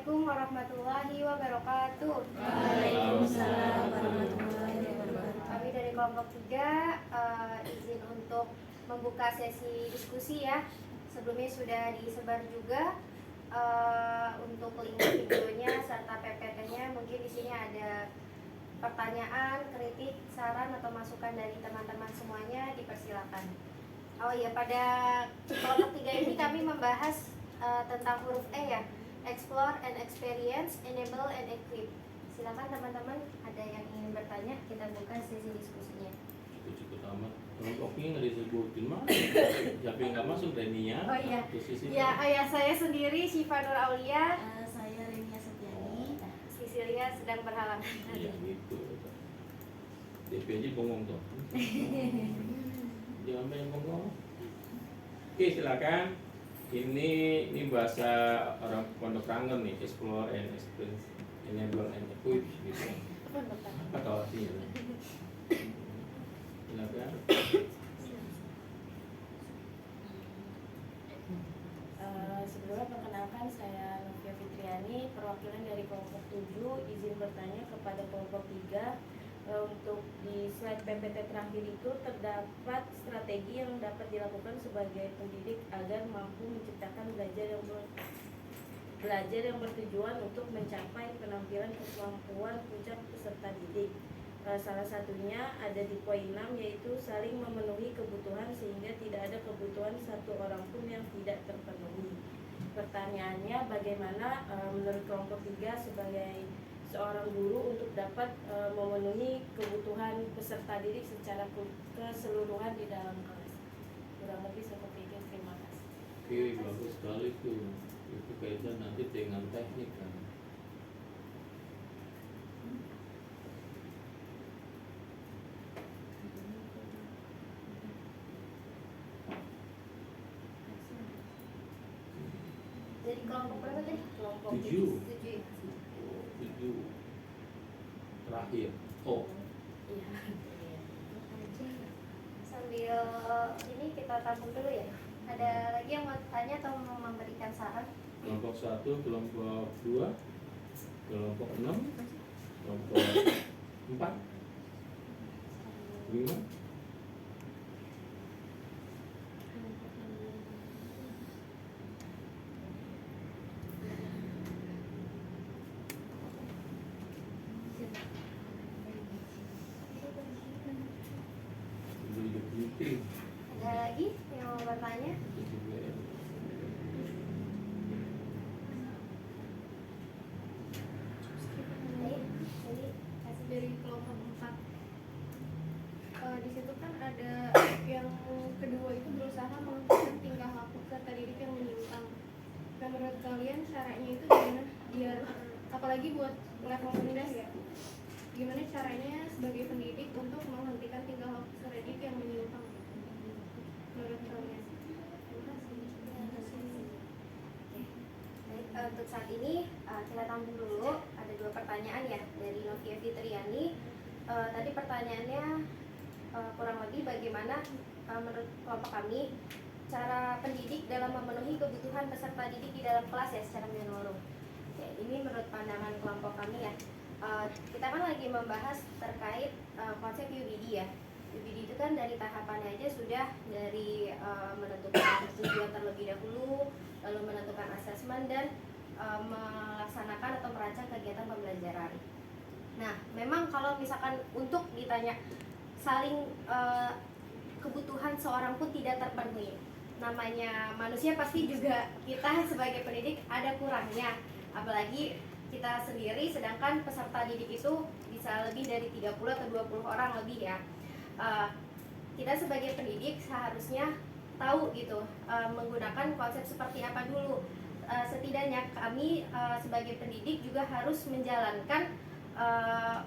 Assalamualaikum warahmatullahi wabarakatuh. Waalaikumsalam warahmatullahi wabarakatuh. Kami dari kelompok 3 izin untuk membuka sesi diskusi ya. Sebelumnya sudah disebar juga untuk link videonya serta PPT-nya. Mungkin di sini ada pertanyaan, kritik, saran atau masukan dari teman-teman semuanya, dipersilakan. Oh iya, pada kelompok 3 ini kami membahas tentang huruf E ya. Explore and experience, enable and equip. Silakan teman-teman, ada yang ingin bertanya, kita buka sesi diskusinya. Cukup amat. Kelompoknya nggak disebutin mah. Siapa yang nggak masuk Renia? Oh iya. Ya. Ya, saya sendiri Syifa Nur Aulia. Saya Renia Setiani. Sisilia sedang berhalangan. Iya gitu. DP aja bengong tuh. Jangan banyak bengong. Oke, silakan. Ini bahasa orang Pondok Ranggon nih, explore and experience, enable and equip gitu. Apa tahu artinya? Silakan. Sebelumnya perkenalkan, saya Novia Fitriani, perwakilan dari kelompok 7. Izin bertanya kepada kelompok 3. Untuk di slide PPT terakhir itu terdapat strategi yang dapat dilakukan sebagai pendidik agar mampu menciptakan belajar yang bertujuan untuk mencapai penampilan kemampuan puncak peserta didik. Salah satunya ada di poin 6, yaitu saling memenuhi kebutuhan sehingga tidak ada kebutuhan satu orang pun yang tidak terpenuhi. Pertanyaannya, bagaimana menurut kelompok 3 sebagai seorang guru untuk dapat memenuhi kebutuhan peserta didik secara keseluruhan di dalam kelas? Kurang lebih seperti itu. Terima kasih. Oke, bagus sekali tuh. Itu kaitan nanti dengan teknik kan. Jadi kelompok berapa tadi? Kelompok 7. 7. 7 terakhir. Oh, Iya. Sambil ini kita tampung dulu ya. Ada lagi yang mau tanya atau mau memberikan saran? kelompok 1, kelompok 2, kelompok 6, kelompok 4, 5. Ada lagi yang mau bertanya? Dari kelompok 4 di situ kan ada yang kedua itu berusaha menghentikan tingkah laku peserta didik yang menyimpang. Nah, menurut kalian caranya itu gimana biar, apalagi buat level rendah ya, gimana caranya sebagai pendidik untuk menghentikan tingkah laku peserta didik yang menyimpang menurut kalian? Untuk saat ini kita tampung dulu. Ada 2 pertanyaan ya dari Novia Fitriani. Tadi pertanyaannya kurang lebih bagaimana menurut kelompok kami cara pendidik dalam memenuhi kebutuhan peserta didik di dalam kelas ya secara menyeluruh. Ya, ini menurut pandangan kelompok kami ya. Kita kan lagi membahas terkait konsep UBD ya. UBD itu kan dari tahapannya aja sudah dari menentukan tujuan terlebih dahulu, lalu menentukan asesmen dan melaksanakan atau merancang kegiatan pembelajaran. Nah, memang kalau misalkan untuk ditanya saling kebutuhan seorang pun tidak terpenuhi. Namanya manusia pasti juga kita sebagai pendidik ada kurangnya. Apalagi kita sendiri, sedangkan peserta didik itu bisa lebih dari 30 atau 20 orang lebih ya. Kita sebagai pendidik seharusnya tahu gitu menggunakan konsep seperti apa dulu. Setidaknya kami sebagai pendidik juga harus menjalankan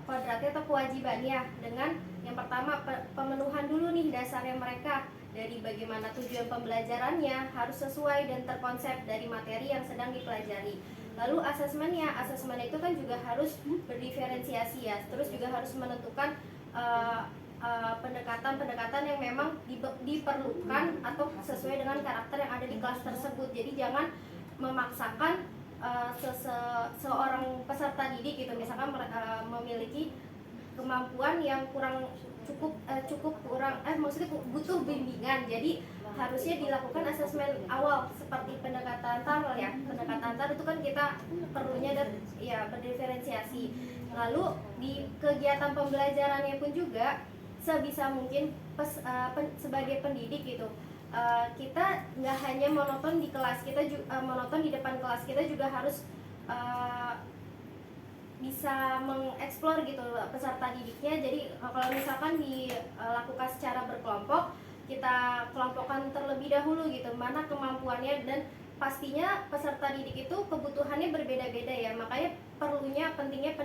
kodratnya atau kewajibannya dengan yang pertama pemenuhan dulu nih dasarnya mereka, dari bagaimana tujuan pembelajarannya harus sesuai dan terkonsep dari materi yang sedang dipelajari. Lalu asesmen itu kan juga harus berdiferensiasi ya, terus juga harus menentukan pendekatan-pendekatan yang memang diperlukan atau sesuai dengan karakter yang ada di kelas tersebut. Jadi jangan memaksakan seorang peserta didik gitu, misalkan memiliki kemampuan yang cukup kurang, maksudnya butuh bimbingan. Jadi harusnya dilakukan asesmen awal seperti pendekatan TAR ya. Pendekatan TAR itu kan kita perlunya berdiferensiasi. Lalu di kegiatan pembelajarannya pun juga sebisa mungkin sebagai pendidik gitu, kita nggak hanya monoton di kelas kita, monoton di depan kelas, kita juga harus bisa mengeksplor gitu peserta didiknya. Jadi kalau misalkan dilakukan secara berkelompok, kita kelompokkan terlebih dahulu gitu mana kemampuannya, dan pastinya peserta didik itu kebutuhannya berbeda-beda ya. Makanya pentingnya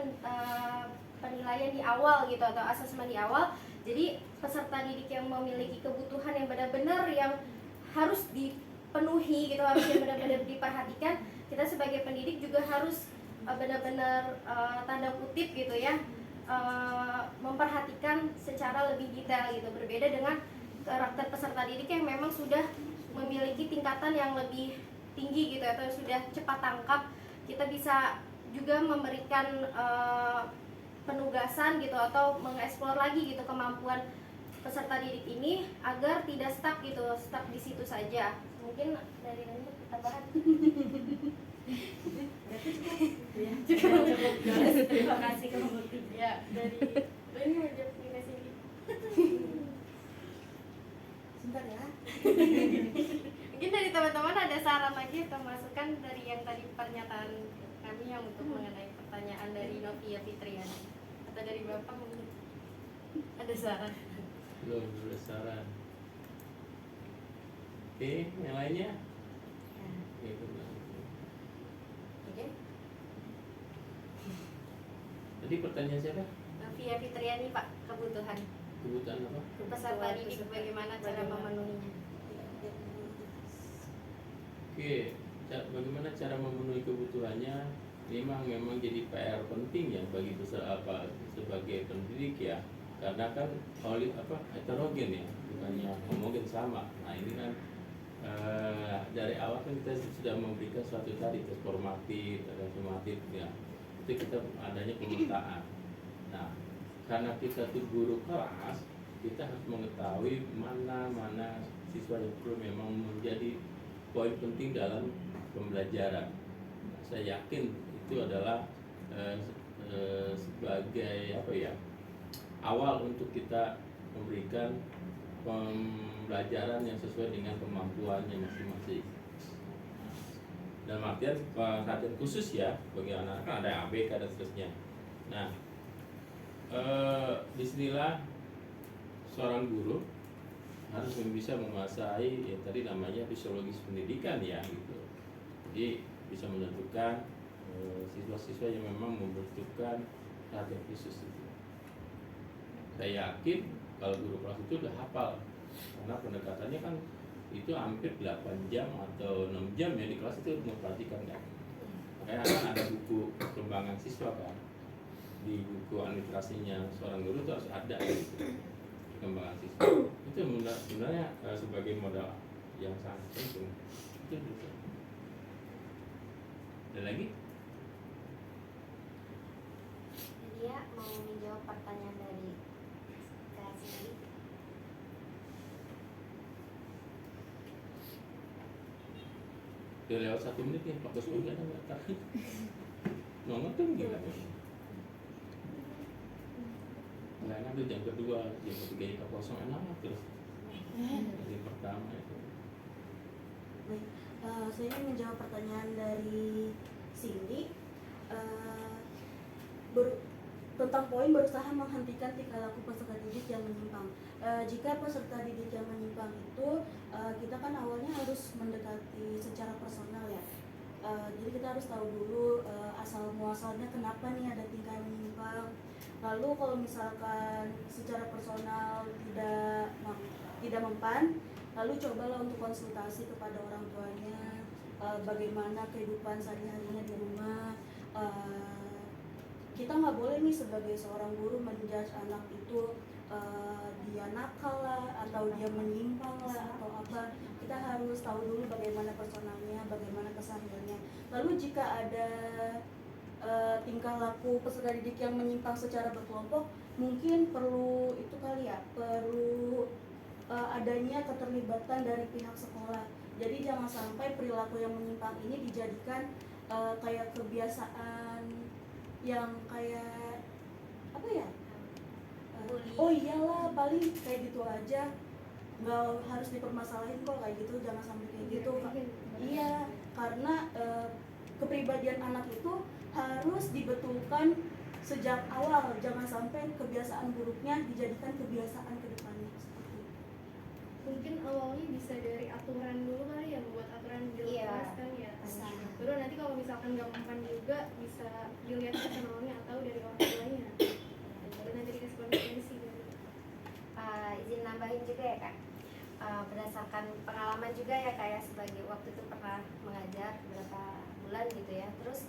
penilaian di awal gitu, atau asesmen di awal. Jadi peserta didik yang memiliki kebutuhan yang benar-benar yang harus dipenuhi gitu, harus yang benar-benar diperhatikan, kita sebagai pendidik juga harus benar-benar tanda kutip gitu ya, memperhatikan secara lebih detail gitu. Berbeda dengan karakter peserta didik yang memang sudah memiliki tingkatan yang lebih tinggi gitu, atau sudah cepat tangkap, kita bisa juga memberikan penugasan gitu, atau mengeksplor lagi gitu kemampuan peserta didik ini agar tidak stuck di situ saja. Mungkin dari Nani tambahan. Cukup. Terima kasih kelompok 3. Ya, dari ini mau jawab di sini. Sebentar ya. Mungkin dari teman-teman ada saran lagi atau masukan dari yang tadi pernyataan kami yang untuk mengenai pertanyaan dari Novia Fitriani, atau dari Bapak mungkin ada saran? Belum ada saran. Oke, yang lainnya? Ya, benar. Oke. Tadi pertanyaan siapa? Novia Fitriani Pak, kebutuhan Kebutuhan apa? peserta didik, bagaimana cara memenuhinya? Oke, bagaimana cara memenuhi kebutuhannya memang jadi PR penting ya bagi sebagai pendidik ya, karena kan heterogen ya, bukannya homogen sama. Nah ini kan dari awal kan kita sudah memberikan suatu tadi tes formatif dan sumatif ya, itu kita adanya pemetaan. Nah karena kita tuh guru kelas, kita harus mengetahui mana siswa yang perlu memang menjadi poin penting dalam pembelajaran. Saya yakin itu adalah sebagai awal untuk kita memberikan pembelajaran yang sesuai dengan kemampuannya masing-masing. Dan artian perhatian khusus ya bagi anak-anak, kan ada ABK dan seterusnya. Nah, disinilah seorang guru harus bisa menguasai ya tadi namanya fisiologis pendidikan ya gitu. Jadi bisa menentukan siswa-siswa yang memang membutuhkan perhatian khusus itu. Saya yakin kalau guru kelas itu udah hafal, karena pendekatannya kan itu hampir 8 jam atau 6 jam ya di kelas itu memperhatikan kan. Makanya ada buku perkembangan siswa kan, di buku administrasinya seorang guru itu harus ada gitu, perkembangan siswa. Itu sebenarnya sebagai modal yang sangat penting. Itu gitu. Ada lagi? Dia mau menjawab pertanyaan dari Kak Cindy. Udah lewat 1 menit nih, 14 menit ada nggak tahu. Nongol tuh gila. Nah, itu jam kedua, jam ketiga ke kosong enak terus. Jam pertama itu. Baik, saya ingin menjawab pertanyaan dari Cindy tentang poin berusaha menghentikan tingkah laku peserta didik yang menyimpang. Jika peserta didik yang menyimpang itu, kita kan awalnya harus mendekati secara personal ya. Jadi kita harus tahu dulu asal muasalnya kenapa nih ada tingkah menyimpang. Lalu kalau misalkan secara personal tidak mempan, lalu cobalah untuk konsultasi kepada orang tuanya, bagaimana kehidupan sehari-harinya di rumah. Kita nggak boleh nih sebagai seorang guru menjudge anak itu dia nakal lah atau dia menyimpang lah atau apa. Kita harus tahu dulu bagaimana personalnya, bagaimana kesehariannya. Lalu jika ada tingkah laku peserta didik yang menyimpang secara berkelompok, mungkin perlu itu kali ya, perlu adanya keterlibatan dari pihak sekolah. Jadi jangan sampai perilaku yang menyimpang ini dijadikan kayak kebiasaan yang kayak apa ya? Oh iyalah, paling kayak gitu aja, nggak harus dipermasalahin kok kayak gitu, jangan sampai kayak gitu. Iya, karena kepribadian anak itu harus dibetulkan sejak awal, jangan sampai kebiasaan buruknya dijadikan kebiasaan ke depannya. Seperti itu. Mungkin awalnya bisa dari aturan dulu kali ya, buat aturan di Iya. kelas kan ya. Baru nanti kalau misalkan nggak mempan juga bisa dilihat personalnya atau dari orang tuanya. Baru nanti dikasih konsekuensi. Izin nambahin juga ya Kak. Berdasarkan pengalaman juga ya kayak sebagai waktu itu pernah mengajar beberapa bulan gitu ya. Terus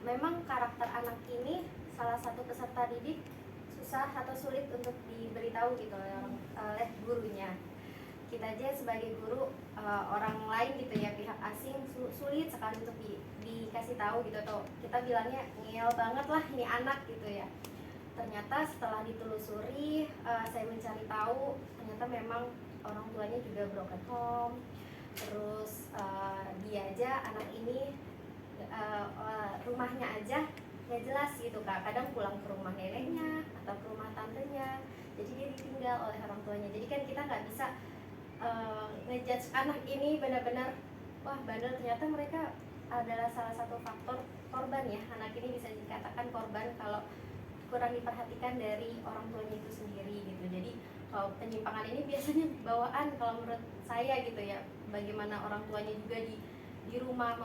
memang karakter anak ini salah satu peserta didik susah atau sulit untuk diberitahu gitu oleh gurunya. Kita aja sebagai guru orang lain gitu ya, pihak asing sulit sekali untuk dikasih tahu gitu, atau kita bilangnya ngeyel banget lah ini anak gitu ya. Ternyata setelah ditelusuri, saya mencari tahu ternyata memang orang tuanya juga broken home. Terus dia aja, anak ini rumahnya aja nggak jelas gitu Kak. Kadang pulang ke rumah neneknya atau ke rumah tantenya, jadi dia ditinggal oleh orang tuanya. Jadi kan kita nggak bisa ngejudge anak ini benar-benar wah bandel. Ternyata mereka adalah salah satu faktor korban ya. Anak ini bisa dikatakan korban kalau kurang diperhatikan dari orang tuanya itu sendiri gitu. Jadi kalau penyimpangan ini biasanya bawaan kalau menurut saya gitu ya, bagaimana orang tuanya juga di rumah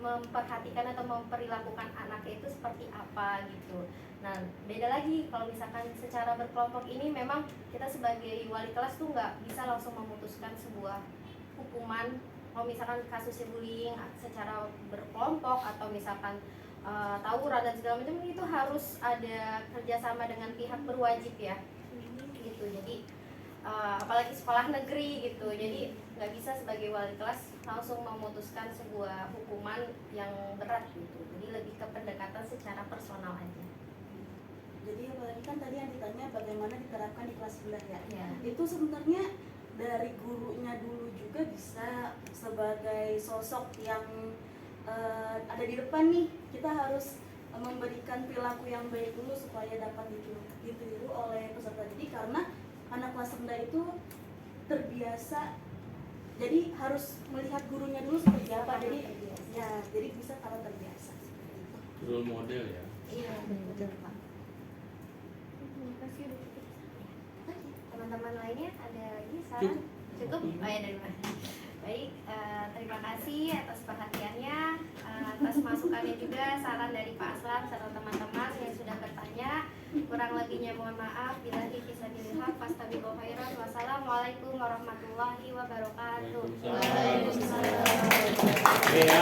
memperhatikan atau memperilakukan anaknya itu seperti apa gitu. Nah beda lagi kalau misalkan secara berkelompok ini, memang kita sebagai wali kelas tuh nggak bisa langsung memutuskan sebuah hukuman. Kalau misalkan kasusnya bullying secara berkelompok atau misalkan tawuran dan segala macam, itu harus ada kerjasama dengan pihak berwajib ya gitu. Jadi apalagi sekolah negeri gitu, jadi nggak bisa sebagai wali kelas langsung memutuskan sebuah hukuman yang berat gitu. Jadi lebih ke pendekatan secara personal aja. Jadi apalagi kan tadi yang ditanya bagaimana diterapkan di kelas rendah ya. Ya. Itu sebenarnya dari gurunya dulu juga bisa sebagai sosok yang ada di depan nih. Kita harus memberikan perilaku yang baik dulu supaya dapat ditiru oleh peserta didik, karena anak kelas rendah itu terbiasa, jadi harus melihat gurunya dulu seperti apa. Jadi ya, jadi bisa kalau terbiasa seperti itu. Role model ya. Iya betul Pak. Terima kasih. Teman-teman lainnya ada lagi saran? Cukup? Oh ya, dari mana? Baik, terima kasih atas perhatiannya, atas masukannya juga, saran dari Pak Aslam serta teman-teman yang sudah bertanya. Kurang lebihnya mohon maaf. Billahi fisabilillah, fastabiqul khairat. Wassalamualaikum warahmatullahi wabarakatuh. Waalaikumsalam. Ini ya,